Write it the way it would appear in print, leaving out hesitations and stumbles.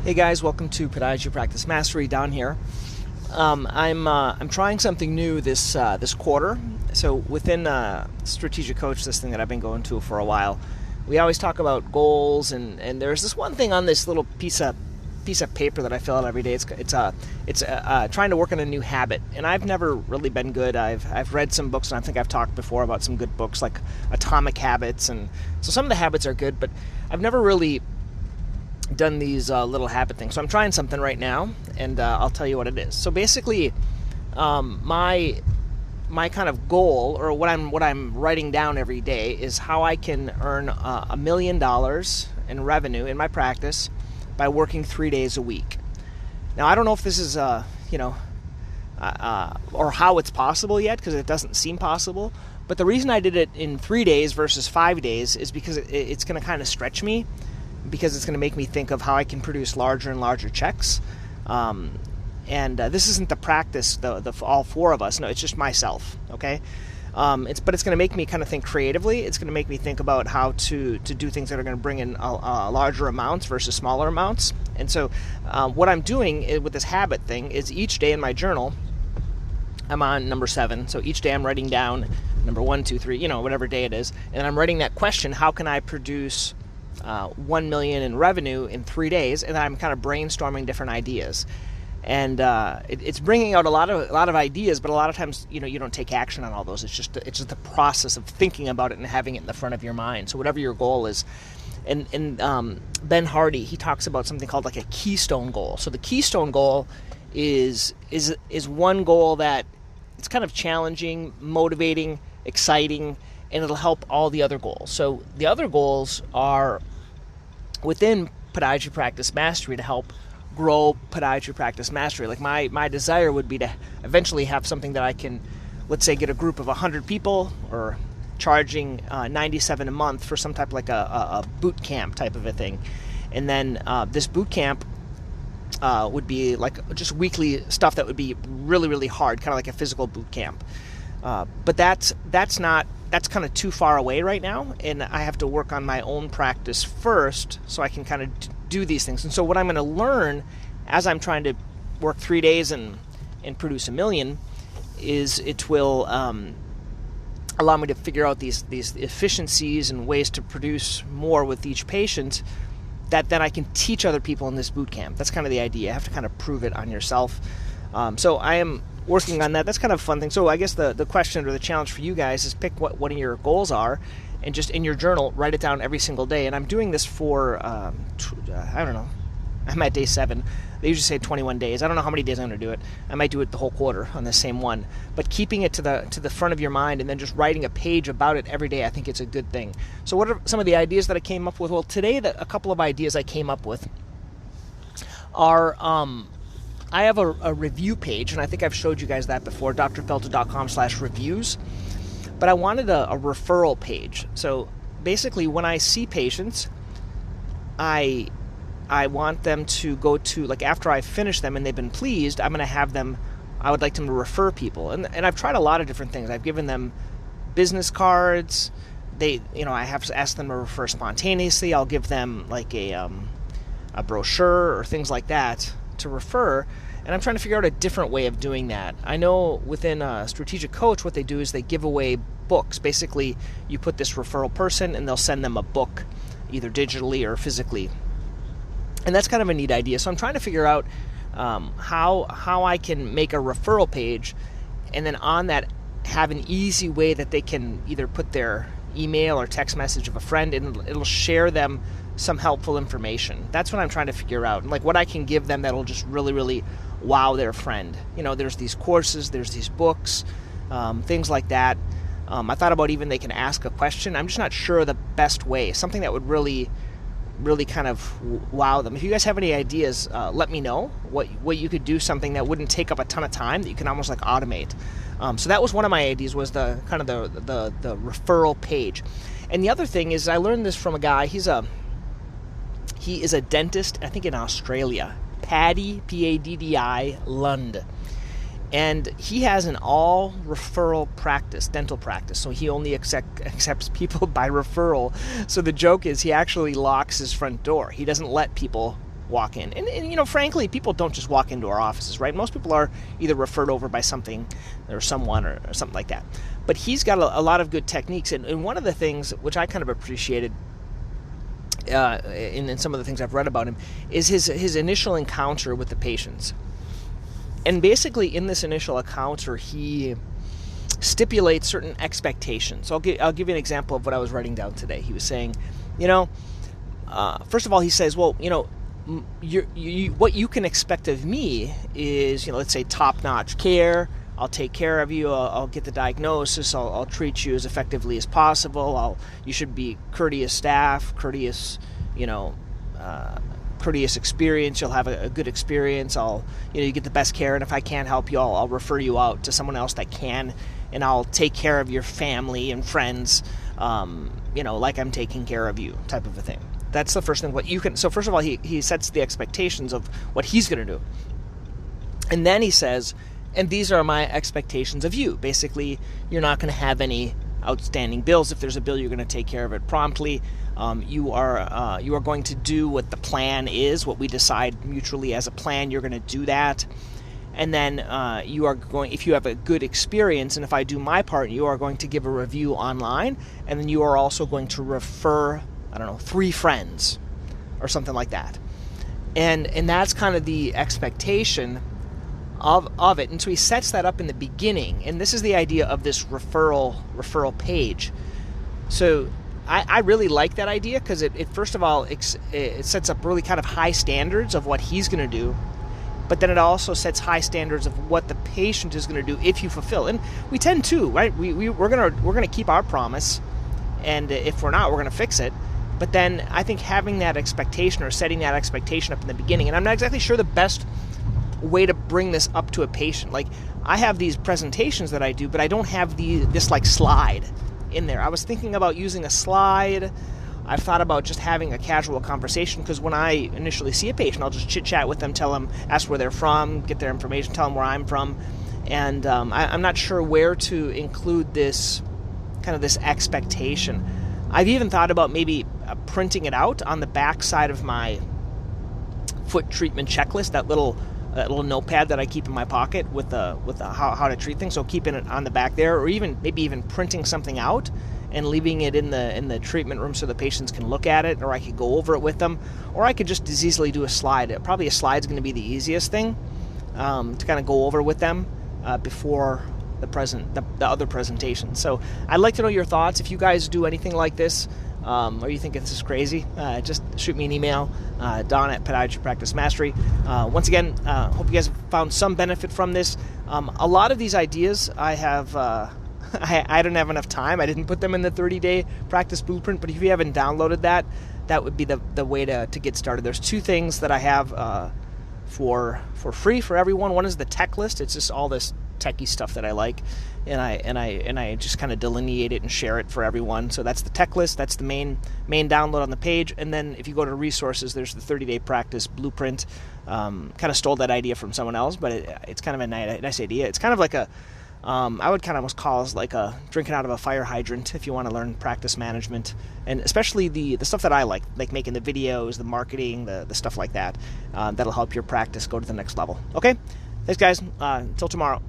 Hey guys, welcome to Podiatry Practice Mastery down here. I'm trying something new this quarter. So within Strategic Coach, this thing that I've been going to for a while, we always talk about goals, and there's this one thing on this little piece of paper that I fill out every day. It's trying to work on a new habit, and I've never really been good. I've read some books, and I think I've talked before about some good books like Atomic Habits, and so some of the habits are good, but I've never really done these little habit things. So I'm trying something right now, and I'll tell you what it is. So basically, my kind of goal, or what I'm writing down every day, is how I can earn $1 million in revenue in my practice by working 3 days a week. Now, I don't know if this is or how it's possible yet, because it doesn't seem possible. But the reason I did it in 3 days versus 5 days is because it's going to kind of stretch me, because it's going to make me think of how I can produce larger and larger checks. And this isn't the practice, the all four of us. No, it's just myself. Okay, but it's going to make me kind of think creatively. It's going to make me think about how to do things that are going to bring in larger amounts versus smaller amounts. And so, what I'm doing with this habit thing is each day in my journal, I'm on number 7. So each day I'm writing down number 1, 2, 3, whatever day it is, and I'm writing that question: how can I produce 1 million in revenue in 3 days? And I'm kind of brainstorming different ideas, and it's bringing out a lot of ideas. But a lot of times, you don't take action on all those. It's just the process of thinking about it and having it in the front of your mind. So whatever your goal is, and Ben Hardy, he talks about something called like a Keystone Goal. So the Keystone Goal is one goal that it's kind of challenging, motivating, exciting, and it'll help all the other goals. So the other goals are within Podiatry Practice Mastery to help grow Podiatry Practice Mastery. Like my desire would be to eventually have something that I can, let's say, get a group of 100 people, or charging $97 a month for some type of like a boot camp type of a thing. And then this boot camp would be like just weekly stuff that would be really, really hard, kind of like a physical boot camp. But that's kind of too far away right now, and I have to work on my own practice first so I can kind of do these things. And so what I'm going to learn as I'm trying to work 3 days and produce $1 million is it will allow me to figure out these efficiencies and ways to produce more with each patient that then I can teach other people in this boot camp. That's kind of the idea. You have to kind of prove it on yourself. So I am working on that. That's kind of a fun thing. So I guess the question or the challenge for you guys is pick what your goals are, and just in your journal write it down every single day. And I'm doing this for I don't know, I'm at day 7. They usually say 21 days. I don't know how many days I'm going to do it. I might do it the whole quarter on the same one. But keeping it to the front of your mind and then just writing a page about it every day, I think it's a good thing. So what are some of the ideas that I came up with? Well, today a couple of ideas I came up with are I have a review page, and I think I've showed you guys that before, drpelto.com/reviews. But I wanted a referral page. So basically, when I see patients, I want them to go to, like, after I finish them and they've been pleased, I would like them to refer people. And I've tried a lot of different things. I've given them business cards. I have to ask them to refer spontaneously. I'll give them like a brochure or things like that to refer, and I'm trying to figure out a different way of doing that. I know within Strategic Coach, what they do is they give away books. Basically, you put this referral person, and they'll send them a book, either digitally or physically. And that's kind of a neat idea. So I'm trying to figure out how I can make a referral page, and then on that have an easy way that they can either put their email or text message of a friend, and it'll share them some helpful information. That's what I'm trying to figure out, and like what I can give them that'll just really, really wow their friend. There's these courses, there's these books, things like that. I thought about even they can ask a question. I'm just not sure the best way. Something that would really, really kind of wow them. If you guys have any ideas, let me know what you could do, something that wouldn't take up a ton of time, that you can almost like automate. So that was one of my ideas, was the kind of the referral page. And the other thing is, I learned this from a guy. He is a dentist, I think in Australia, Paddy, P-A-D-D-I, Lund. And he has an all referral practice, dental practice, so he only accepts people by referral. So the joke is he actually locks his front door. He doesn't let people walk in. And frankly, people don't just walk into our offices, right? Most people are either referred over by something or someone or something like that. But he's got a lot of good techniques. And one of the things which I kind of appreciated in some of the things I've read about him is his initial encounter with the patients. And basically in this initial encounter, he stipulates certain expectations. I'll give you an example of what I was writing down today. He was saying, first of all, he says, well, what you can expect of me is, let's say top-notch care. I'll take care of you. I'll get the diagnosis. I'll treat you as effectively as possible. You should be courteous staff, courteous experience. You'll have a good experience. You get the best care, and if I can't help you, I'll refer you out to someone else that can, and I'll take care of your family and friends, like I'm taking care of you, type of a thing. That's the first thing. So first of all, he sets the expectations of what he's going to do, and then he says, and these are my expectations of you. Basically, you're not going to have any outstanding bills. If there's a bill, you're going to take care of it promptly. You are going to do what the plan is, what we decide mutually as a plan. You're going to do that, and then you are going. If you have a good experience, and if I do my part, you are going to give a review online, and then you are also going to refer, 3 friends, or something like that, and that's kind of the expectation of it. And so he sets that up in the beginning, and this is the idea of this referral page. So I really like that idea because it first of all it sets up really kind of high standards of what he's going to do, but then it also sets high standards of what the patient is going to do if you fulfill. And we tend to, right? We're gonna keep our promise, and if we're not, we're going to fix it. But then I think having that expectation or setting that expectation up in the beginning, and I'm not exactly sure the best way to bring this up to a patient. Like, I have these presentations that I do, but I don't have this slide in there. I was thinking about using a slide. I've thought about just having a casual conversation, because when I initially see a patient, I'll just chit-chat with them, tell them, ask where they're from, get their information, tell them where I'm from, and I'm not sure where to include this expectation. I've even thought about maybe printing it out on the back side of my foot treatment checklist, that little notepad that I keep in my pocket with the how to treat things. So keeping it on the back there, or maybe even printing something out and leaving it in the treatment room so the patients can look at it, or I could go over it with them, or I could just as easily do a slide. Probably a slide's going to be the easiest thing to kind of go over with them before the other presentation. So I'd like to know your thoughts. If you guys do anything like this, or you think this is crazy, just shoot me an email, Don at Podiatry Practice Mastery. Once again, hope you guys have found some benefit from this. A lot of these ideas I have, I don't have enough time. I didn't put them in the 30-day practice blueprint, but if you haven't downloaded that would be the way to get started. There's 2 things that I have for free for everyone. One is the tech list. It's just all this techie stuff that I like, and I just kind of delineate it and share it for everyone. So that's the tech list. That's the main download on the page. And then if you go to resources, there's the 30-day practice blueprint. Kind of stole that idea from someone else, but it's kind of a nice idea. It's kind of like I would kind of almost call it like a drinking out of a fire hydrant if you want to learn practice management, and especially the stuff that I like making the videos, the marketing, the stuff like that. That'll help your practice go to the next level. Okay, thanks guys. Until tomorrow.